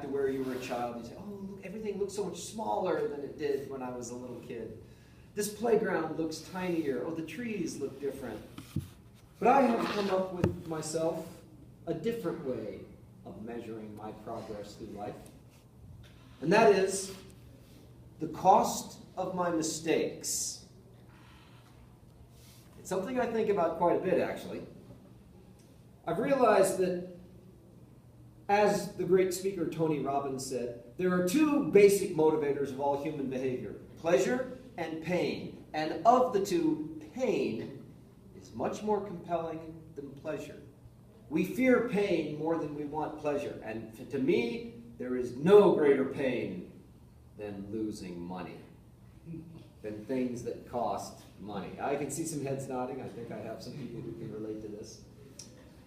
to where you were a child. You say, oh, look, everything looks so much smaller than it did when I was a little kid. This playground looks tinier. Oh, the trees look different. But I have come up with myself a different way of measuring my progress through life. And that is the cost of my mistakes. It's something I think about quite a bit, actually. I've realized that, as the great speaker Tony Robbins said, there are two basic motivators of all human behavior: pleasure and pain. And of the two, pain is much more compelling than pleasure. We fear pain more than we want pleasure. And to me, there is no greater pain than losing money, than things that cost money. I can see some heads nodding. I think I have some people who can relate to this.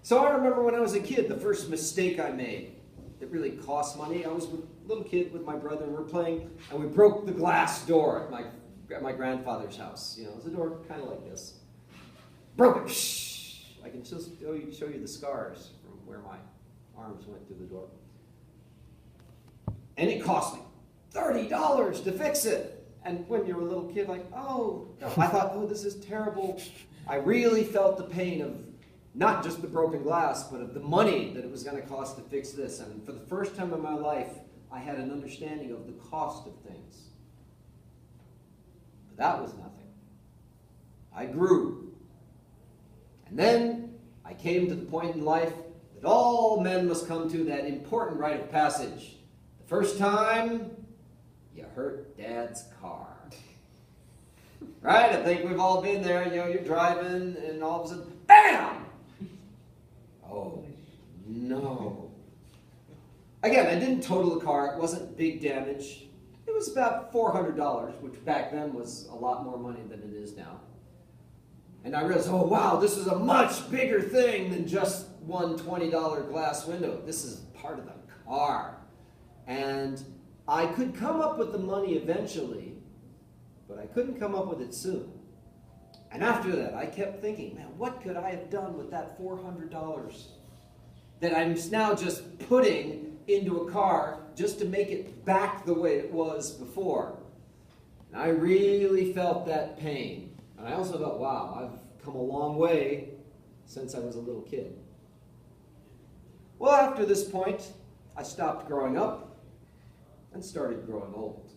So I remember when I was a kid, the first mistake I made that really cost money. I was a little kid with my brother, and we're playing, and we broke the glass door at my grandfather's house. You know, it was a door kind of like this. Broke it. Shh. I can still show you the scars from where my arms went through the door. And it cost me $30 to fix it. And when you're a little kid, like, oh, no. I thought, oh, this is terrible. I really felt the pain of not just the broken glass, but of the money that it was going to cost to fix this. And for the first time in my life, I had an understanding of the cost of things. But that was nothing. I grew. And then I came to the point in life that all men must come to, that important rite of passage. The first time you hurt Dad's car. Right? I think we've all been there. You know, you're driving and all of a sudden, BAM! Oh, no. Again, I didn't total the car. It wasn't big damage. It was about $400, which back then was a lot more money than it is now. And I realized, oh, wow, this is a much bigger thing than just one $20 glass window. This is part of the car. And I could come up with the money eventually, but I couldn't come up with it soon. And after that, I kept thinking, man, what could I have done with that $400 that I'm now just putting into a car just to make it back the way it was before? And I really felt that pain. And I also thought, wow, I've come a long way since I was a little kid. Well, after this point, I stopped growing up and started growing old.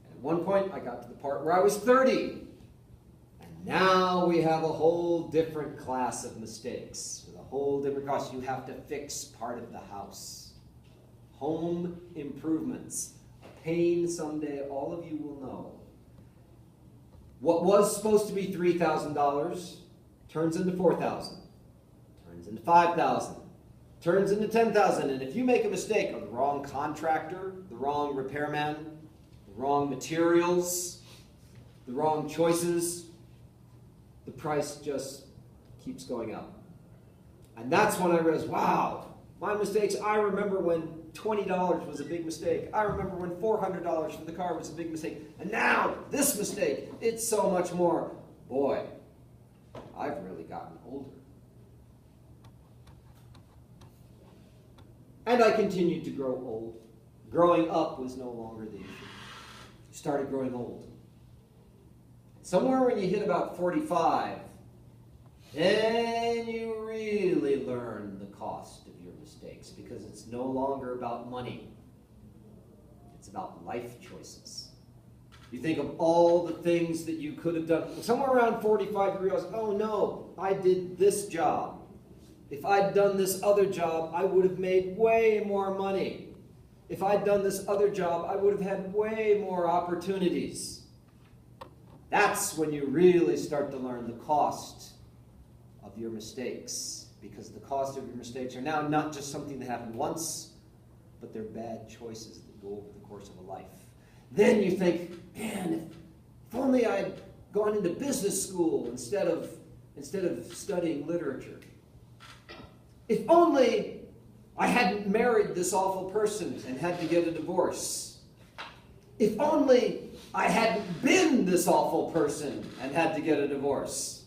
And at one point, I got to the part where I was 30. And now we have a whole different class of mistakes with a whole different cost. You have to fix part of the house. Home improvements. A pain someday all of you will know. What was supposed to be $3,000 turns into $4,000, turns into $5,000, turns into $10,000. And if you make a mistake, or the wrong contractor, the wrong repairman, the wrong materials, the wrong choices, the price just keeps going up. And that's when I realized, wow, my mistakes. I remember when $20 was a big mistake. I remember when $400 for the car was a big mistake. And now, this mistake, it's so much more. Boy, I've really gotten older. And I continued to grow old. Growing up was no longer the issue. You started growing old. Somewhere when you hit about 45, then you really learn the cost of your mistakes, because it's no longer about money. It's about life choices. You think of all the things that you could have done. Somewhere around 45, you realize, oh no, I did this job. If I'd done this other job, I would have made way more money. If I'd done this other job, I would have had way more opportunities. That's when you really start to learn the cost of your mistakes, because the cost of your mistakes are now not just something that happened once, but they're bad choices that go over the course of a life. Then you think, man, if only I'd gone into business school instead of studying literature. If only I hadn't married this awful person and had to get a divorce. If only I hadn't been this awful person and had to get a divorce.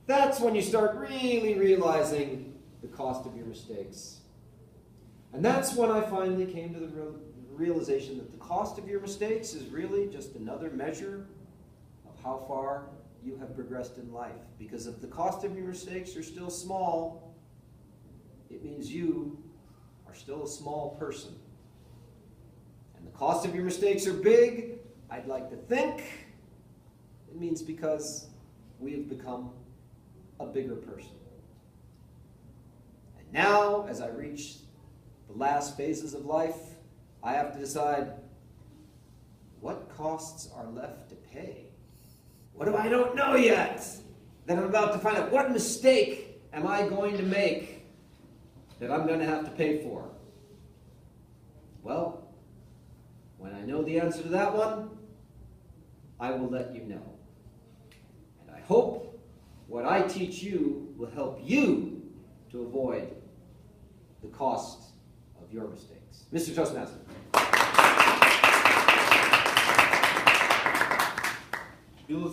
That's when you start really realizing the cost of your mistakes. And that's when I finally came to the realization that the cost of your mistakes is really just another measure of how far you have progressed in life. Because if the cost of your mistakes are still small, it means you are still a small person. And the cost of your mistakes are big, I'd like to think it means because we have become a bigger person. And now, as I reach the last phases of life, I have to decide what costs are left to pay. What do I don't know yet? Then I'm about to find out what mistake am I going to make that I'm going to have to pay for. Well, when I know the answer to that one, I will let you know. And I hope what I teach you will help you to avoid the cost of your mistakes. Mr. Toastmaster. Bill